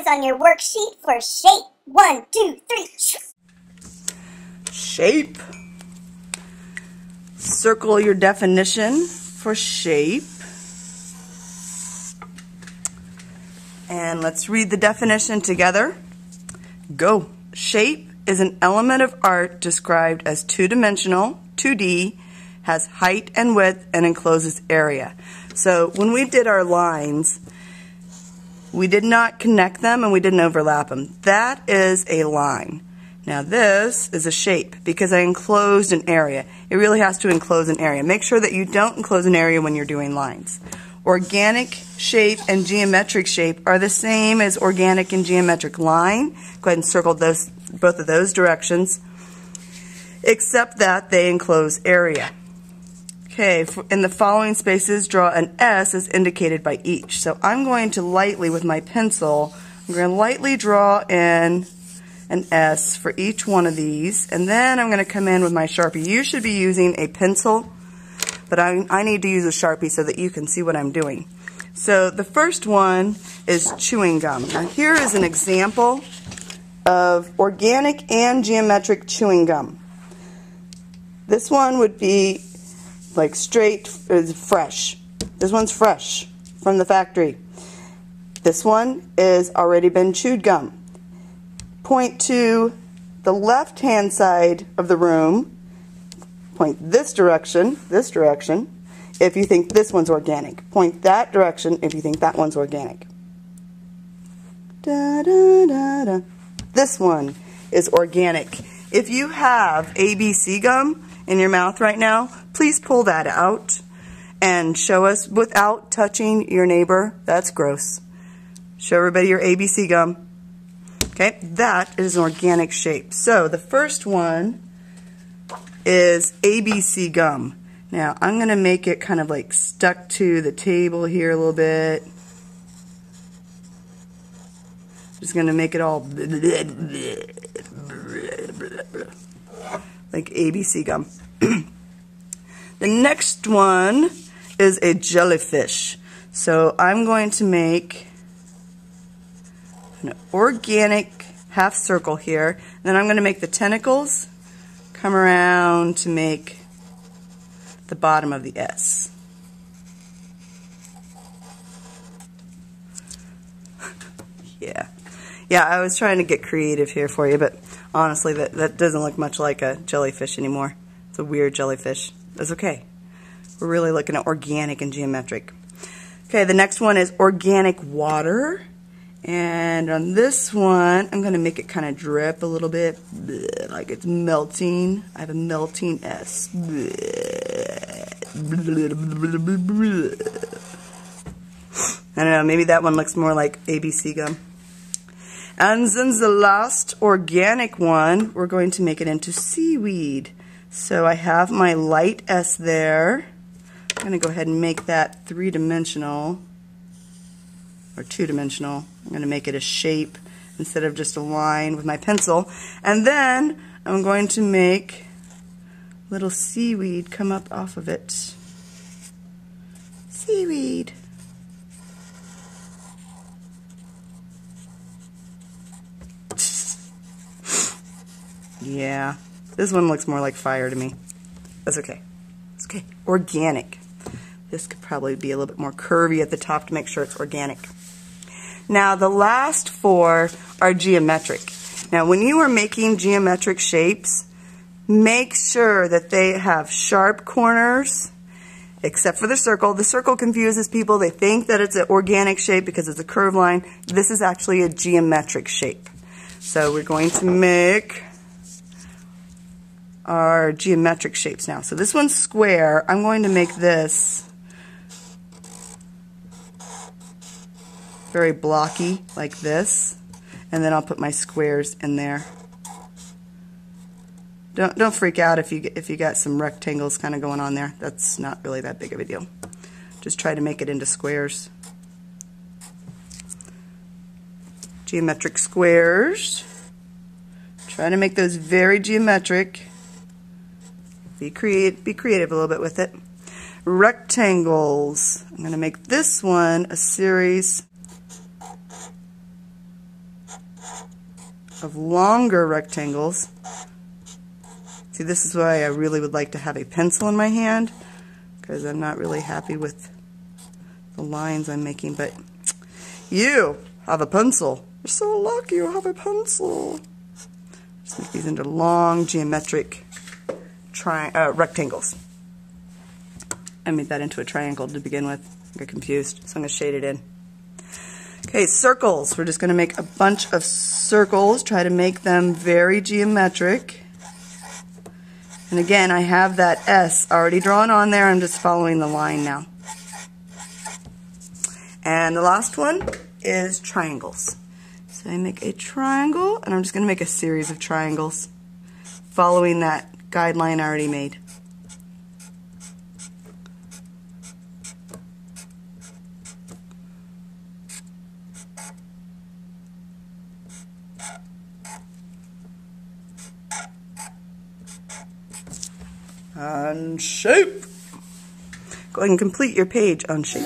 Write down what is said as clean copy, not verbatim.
eyes on your worksheet for shape. 1, 2, 3. Shape. Circle your definition for shape. And let's read the definition together. Go. Shape is an element of art described as two-dimensional, 2D, has height and width, and encloses area. So when we did our lines, we did not connect them and we didn't overlap them. That is a line. Now this is a shape because I enclosed an area. It really has to enclose an area. Make sure that you don't enclose an area when you're doing lines. Organic shape and geometric shape are the same as organic and geometric line. Go ahead and circle both of those directions, except that they enclose area. Okay, in the following spaces, draw an S as indicated by each. So I'm going to lightly, with my pencil, I'm going to lightly draw in an S for each one of these, and then I'm going to come in with my Sharpie. You should be using a pencil, but I need to use a Sharpie so that you can see what I'm doing. So the first one is chewing gum. Now here is an example of organic and geometric chewing gum. This one would be like straight, fresh. This one's fresh from the factory. This one is already been chewed gum. Point to the left-hand side of the room. Point this direction, if you think this one's organic. Point that direction if you think that one's organic. Da, da, da, da. This one is organic. If you have ABC gum in your mouth right now, please pull that out and show us without touching your neighbor. That's gross. Show everybody your ABC gum. Okay, that is an organic shape. So the first one is ABC gum. Now I'm going to make it kind of like stuck to the table here a little bit. Just going to make it all like ABC gum. The next one is a jellyfish. So I'm going to make an organic half circle here. Then I'm going to make the tentacles come around to make the bottom of the S. Yeah, I was trying to get creative here for you, but honestly, that doesn't look much like a jellyfish anymore. It's a weird jellyfish. That's okay. We're really looking at organic and geometric. Okay, the next one is organic water. And on this one, I'm going to make it kind of drip a little bit, like it's melting. I have a melting S. I don't know, maybe that one looks more like ABC gum. And since the last organic one, we're going to make it into seaweed. So I have my light S there. I'm going to go ahead and make that three-dimensional or two-dimensional. I'm going to make it a shape instead of just a line with my pencil. And then I'm going to make little seaweed come up off of it. Seaweed. Yeah, this one looks more like fire to me. That's okay. It's okay. Organic. This could probably be a little bit more curvy at the top to make sure it's organic. Now the last four are geometric. Now when you are making geometric shapes, make sure that they have sharp corners, except for the circle. The circle confuses people. They think that it's an organic shape because it's a curved line. This is actually a geometric shape. So we're going to make our geometric shapes now. So this one's square. I'm going to make this very blocky like this, and then I'll put my squares in there. Don't freak out if you got some rectangles kind of going on there. That's not really that big of a deal. Just try to make it into squares. Geometric squares. Try to make those very geometric. Be creative a little bit with it. Rectangles. I'm going to make this one a series of longer rectangles. See, this is why I really would like to have a pencil in my hand, because I'm not really happy with the lines I'm making, but you have a pencil. You're so lucky you have a pencil. Just make these into long geometric rectangles. I made that into a triangle to begin with. I got confused, so I'm going to shade it in. Okay, circles. We're just going to make a bunch of circles, try to make them very geometric. And again, I have that S already drawn on there. I'm just following the line now. And the last one is triangles. So I make a triangle, and I'm just going to make a series of triangles following that guideline I already made. And shape. Go ahead and complete your page on shape.